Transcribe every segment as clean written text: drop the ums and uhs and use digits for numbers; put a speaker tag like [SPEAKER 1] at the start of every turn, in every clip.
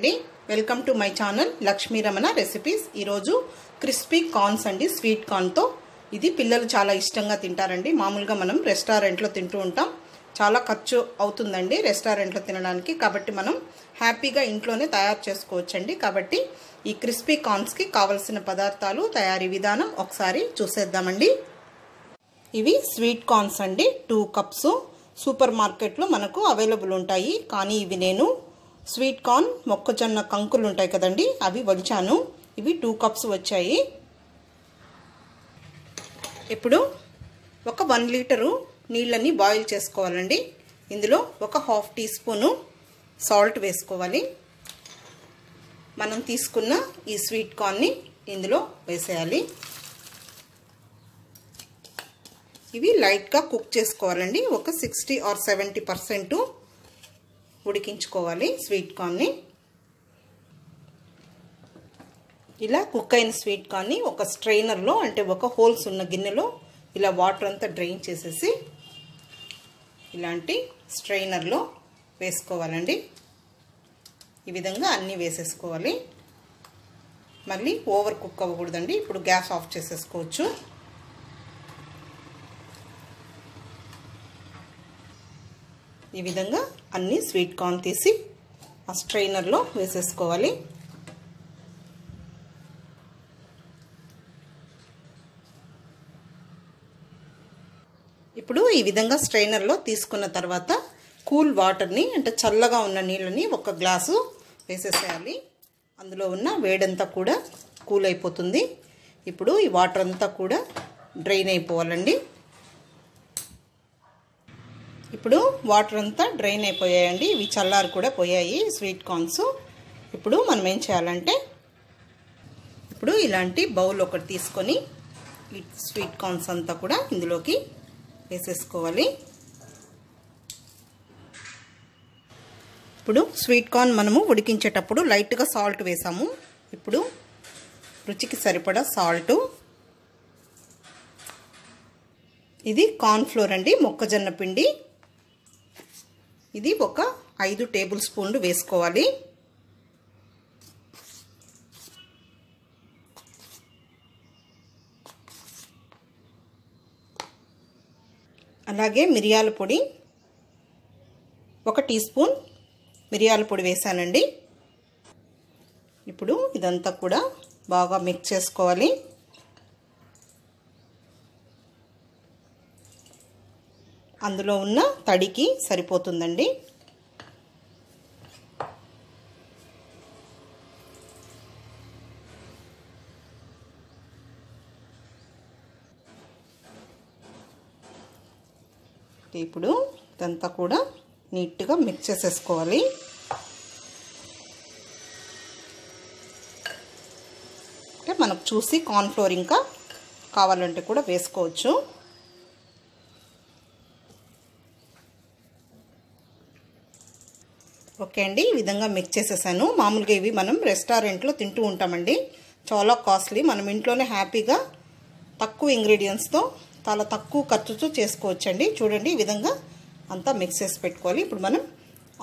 [SPEAKER 1] అండి, welcome to my channel Lakshmi Ramana recipes. ఈరోజు crispy corns అండి, స్వీట్ కార్న్తో. ఇది పిల్లలు చాలా ఇష్టంగా తింటారండి. మామూలుగా మనం రెస్టారెంట్లో తింటూ ఉంటాం, చాలా ఖర్చు అవుతుందండి రెస్టారెంట్లో తినడానికి. కాబట్టి మనం హ్యాపీగా ఇంట్లోనే తయారు చేసుకోవచ్చండి. కాబట్టి ఈ క్రిస్పీ కార్న్స్కి కావలసిన పదార్థాలు, తయారీ విధానం ఒకసారి చూసేద్దామండి. ఇవి స్వీట్ కార్న్స్ అండి, 2 కప్స్. సూపర్ మార్కెట్లో మనకు అవైలబుల్ ఉంటాయి. కానీ ఇవి నేను స్వీట్ కార్న్ మొక్కజొన్న కంకులు ఉంటాయి కదండి, అవి వలిచాను. ఇవి 2 కప్స్ వచ్చాయి. ఇప్పుడు ఒక 1 లీటరు నీళ్ళని బాయిల్ చేసుకోవాలండి. ఇందులో ఒక 1/2 టీ స్పూను సాల్ట్ వేసుకోవాలి. మనం తీసుకున్న ఈ స్వీట్ కార్న్ని ఇందులో వేసేయాలి. ఇవి లైట్గా కుక్ చేసుకోవాలండి. ఒక 60 or 70% ఉడికించుకోవాలి స్వీట్ కార్న్ని. ఇలా కుక్ అయిన స్వీట్ కార్న్ని ఒక స్ట్రైనర్లో, అంటే ఒక హోల్స్ ఉన్న గిన్నెలో ఇలా వాటర్ అంతా డ్రైన్ చేసేసి ఇలాంటి స్ట్రైనర్లో వేసుకోవాలండి. ఈ విధంగా అన్నీ వేసేసుకోవాలి. మళ్ళీ ఓవర్ కుక్ అవ్వకూడదండి. ఇప్పుడు గ్యాస్ ఆఫ్ చేసేసుకోవచ్చు. ఈ విధంగా అన్ని స్వీట్ కార్న్ తీసి ఆ స్ట్రైనర్లో వేసేసుకోవాలి. ఇప్పుడు ఈ విధంగా స్ట్రైనర్లో తీసుకున్న తర్వాత కూల్ వాటర్ని, అంటే చల్లగా ఉన్న నీళ్ళని ఒక గ్లాసు వేసేసేయాలి. అందులో ఉన్న వేడంతా కూడా కూల్ అయిపోతుంది. ఇప్పుడు ఈ వాటర్ అంతా కూడా డ్రైన్ అయిపోవాలండి. ఇప్పుడు వాటర్ అంతా డ్రైన్ అయిపోయాయండి. ఇవి చల్లారి కూడా పోయాయి స్వీట్ కార్న్స్. ఇప్పుడు మనం ఏం చేయాలంటే, ఇప్పుడు ఇలాంటి బౌల్ ఒకటి తీసుకొని ఈ స్వీట్ కార్న్స్ అంతా కూడా ఇందులోకి వేసేసుకోవాలి. ఇప్పుడు స్వీట్ కార్న్ మనము ఉడికించేటప్పుడు లైట్గా సాల్ట్ వేసాము. ఇప్పుడు రుచికి సరిపడా సాల్టు. ఇది కార్న్ ఫ్లోర్ అండి, మొక్కజొన్న పిండి. ఇది ఒక 5 టేబుల్ స్పూన్లు వేసుకోవాలి. అలాగే మిరియాల పొడి, 1 టీ స్పూన్ మిరియాల పొడి వేసానండి. ఇప్పుడు ఇదంతా కూడా బాగా మిక్స్ చేసుకోవాలి. అందులో ఉన్న తడికి సరిపోతుందండి. ఇప్పుడు ఇదంతా కూడా నీట్గా మిక్స్ చేసేసుకోవాలి. అంటే మనకు చూసి కార్న్ ఫ్లోర్ ఇంకా కావాలంటే కూడా వేసుకోవచ్చు. ఓకే అండి, ఈ విధంగా మిక్స్ చేసేసాను. మామూలుగా ఇవి మనం రెస్టారెంట్లో తింటూ ఉంటామండి, చాలా కాస్ట్లీ. మనం ఇంట్లోనే హ్యాపీగా తక్కువ ఇంగ్రీడియంట్స్తో చాలా తక్కువ ఖర్చుతో చేసుకోవచ్చండి. చూడండి, ఈ విధంగా అంతా మిక్స్ చేసి పెట్టుకోవాలి. ఇప్పుడు మనం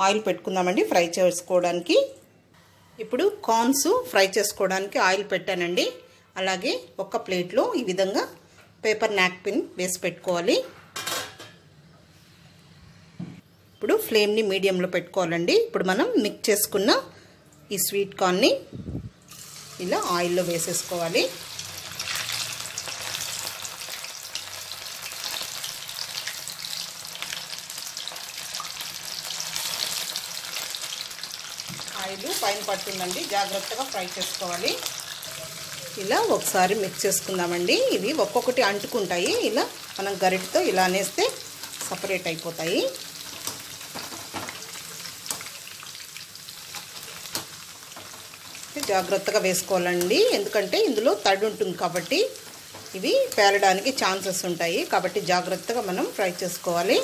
[SPEAKER 1] ఆయిల్ పెట్టుకుందామండి ఫ్రై చేసుకోవడానికి. ఇప్పుడు కార్న్స్ ఫ్రై చేసుకోవడానికి ఆయిల్ పెట్టానండి. అలాగే ఒక ప్లేట్లో ఈ విధంగా పేపర్ నాప్కిన్ వేసి పెట్టుకోవాలి. ఇప్పుడు ఫ్లేమ్ని మీడియంలో పెట్టుకోవాలండి. ఇప్పుడు మనం మిక్స్ చేసుకున్న ఈ స్వీట్ కార్న్ని ఇలా ఆయిల్లో వేసేసుకోవాలి. ఆయిల్ పైన పడుతుందండి, జాగ్రత్తగా ఫ్రై చేసుకోవాలి. ఇలా ఒకసారి మిక్స్ చేసుకుందామండి. ఇవి ఒక్కొక్కటి అంటుకుంటాయి. ఇలా మనం గరిటతో ఇలా అనేస్తే సపరేట్ అయిపోతాయి. జాగ్రత్తగా వేసుకోవాలండి, ఎందుకంటే ఇందులో తడి ఉంటుంది కాబట్టి ఇవి పేలడానికి ఛాన్సెస్ ఉంటాయి. కాబట్టి జాగ్రత్తగా మనం ఫ్రై చేసుకోవాలి.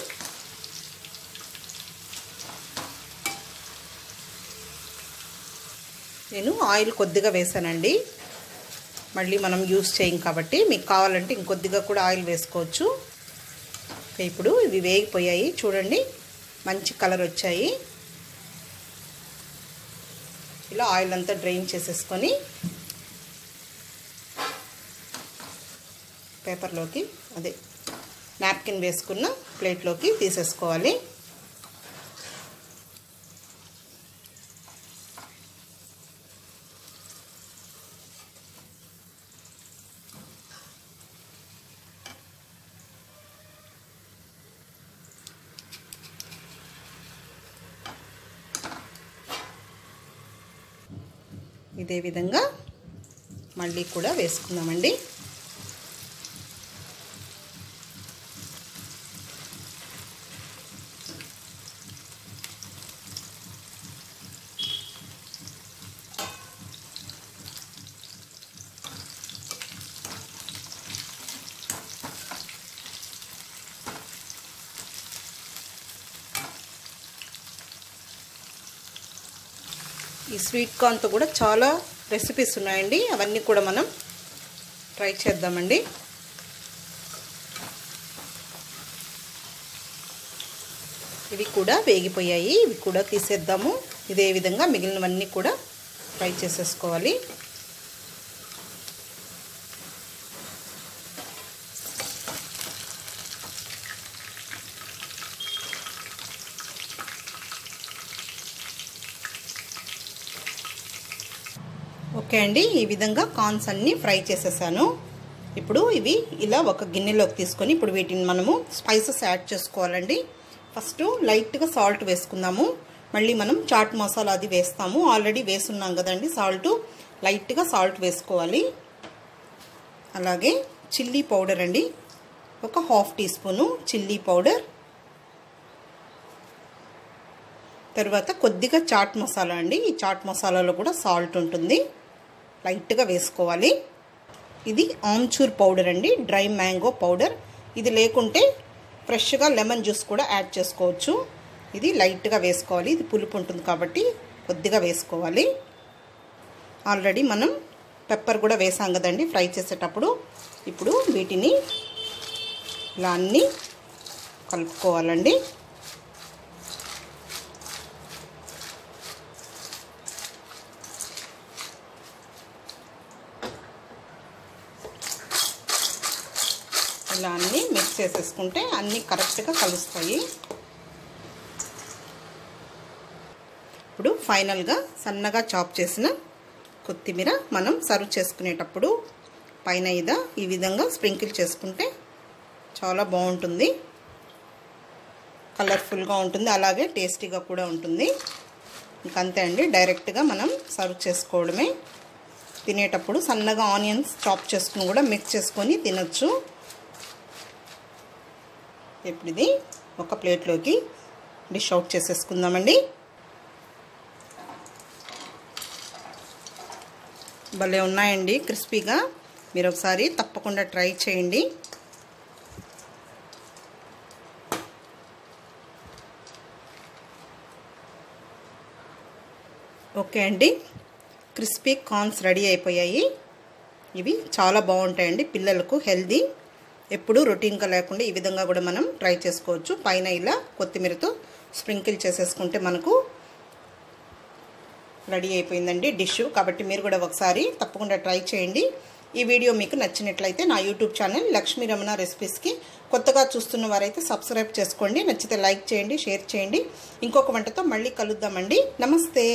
[SPEAKER 1] నేను ఆయిల్ కొద్దిగా వేసానండి, మళ్ళీ మనం యూస్ చేయం కాబట్టి మీకు కావాలంటే ఇంకొద్దిగా కూడా ఆయిల్ వేసుకోవచ్చు. ఇప్పుడు ఇవి వేగిపోయాయి, చూడండి మంచి కలర్ వచ్చాయి. ఇలా ఆయిల్ అంతా డ్రైన్ చేసేసుకొని పేపర్లోకి అదే నాప్కిన్ వేసుకున్న ప్లేట్లోకి తీసేసుకోవాలి. ఇదే విధంగా మళ్ళీ కూడా వేసుకుందామండి. ఈ స్వీట్ కార్న్తో కూడా చాలా రెసిపీస్ ఉన్నాయండి. అవన్నీ కూడా మనం ట్రై చేద్దామండి. ఇవి కూడా వేగిపోయాయి. ఇవి కూడా తీసేద్దాము. ఇదే విధంగా మిగిలినవన్నీ కూడా ఫ్రై చేసేసుకోవాలి. ఓకే అండి, ఈ విధంగా కార్న్స్ అన్నీ ఫ్రై చేసేసాను. ఇప్పుడు ఇవి ఇలా ఒక గిన్నెలోకి తీసుకొని ఇప్పుడు వీటిని మనము స్పైసెస్ యాడ్ చేసుకోవాలండి. ఫస్ట్ లైట్గా సాల్ట్ వేసుకుందాము. మళ్ళీ మనం చాట్ మసాలా అది వేస్తాము. ఆల్రెడీ వేసున్నాం కదండి సాల్ట్. లైట్గా సాల్ట్ వేసుకోవాలి. అలాగే చిల్లీ పౌడర్ అండి, ఒక 1/2 టీ స్పూను చిల్లీ పౌడర్. తర్వాత కొద్దిగా చాట్ మసాలా అండి. ఈ చాట్ మసాలాలో కూడా సాల్ట్ ఉంటుంది, లైట్గా వేసుకోవాలి. ఇది ఆమ్చూర్ పౌడర్ అండి, డ్రై మ్యాంగో పౌడర్. ఇది లేకుంటే ఫ్రెష్గా లెమన్ జ్యూస్ కూడా యాడ్ చేసుకోవచ్చు. ఇది లైట్గా వేసుకోవాలి. ఇది పులుపు ఉంటుంది కాబట్టి కొద్దిగా వేసుకోవాలి. ఆల్రెడీ మనం పెప్పర్ కూడా వేసాం కదండి ఫ్రై చేసేటప్పుడు. ఇప్పుడు వీటిని ఇలా అన్నీ కలుపుకోవాలండి. ఇలా అన్నీ మిక్స్ చేసేసుకుంటే అన్నీ కరెక్ట్గా కలుస్తాయి. ఇప్పుడు ఫైనల్గా సన్నగా చాప్ చేసిన కొత్తిమీర మనం సర్వ్ చేసుకునేటప్పుడు పైన ఈ విధంగా స్ప్రింకిల్ చేసుకుంటే చాలా బాగుంటుంది. కలర్ఫుల్గా ఉంటుంది, అలాగే టేస్టీగా కూడా ఉంటుంది. ఇంకంతే అండి, డైరెక్ట్గా మనం సర్వ్ చేసుకోవడమే. తినేటప్పుడు సన్నగా ఆనియన్స్ చాప్ చేసుకుని కూడా మిక్స్ చేసుకొని తినొచ్చు. ఇప్పుడు ఇది ఒక ప్లేట్లోకి డిష్ అవుట్ చేసేసుకుందామండి. భలే ఉన్నాయండి క్రిస్పీగా. మీరు ఒకసారి తప్పకుండా ట్రై చేయండి. ఓకే అండి, క్రిస్పీ కార్న్స్ రెడీ అయిపోయాయి. ఇవి చాలా బాగుంటాయండి పిల్లలకు, హెల్దీ. ఎప్పుడు రొటీన్గా లేకుండా ఈ విధంగా కూడా మనం ట్రై చేసుకోవచ్చు. పైన ఇలా కొత్తిమీరతో స్ప్రింకిల్ చేసేసుకుంటే మనకు రెడీ అయిపోయిందండి డిష్. కాబట్టి మీరు కూడా ఒకసారి తప్పకుండా ట్రై చేయండి. ఈ వీడియో మీకు నచ్చినట్లయితే నా యూట్యూబ్ ఛానల్ లక్ష్మీ రమణ రెసిపీస్కి కొత్తగా చూస్తున్న వారైతే సబ్స్క్రైబ్ చేసుకోండి. నచ్చితే లైక్ చేయండి, షేర్ చేయండి. ఇంకొక వంటతో మళ్ళీ కలుద్దామండి. నమస్తే.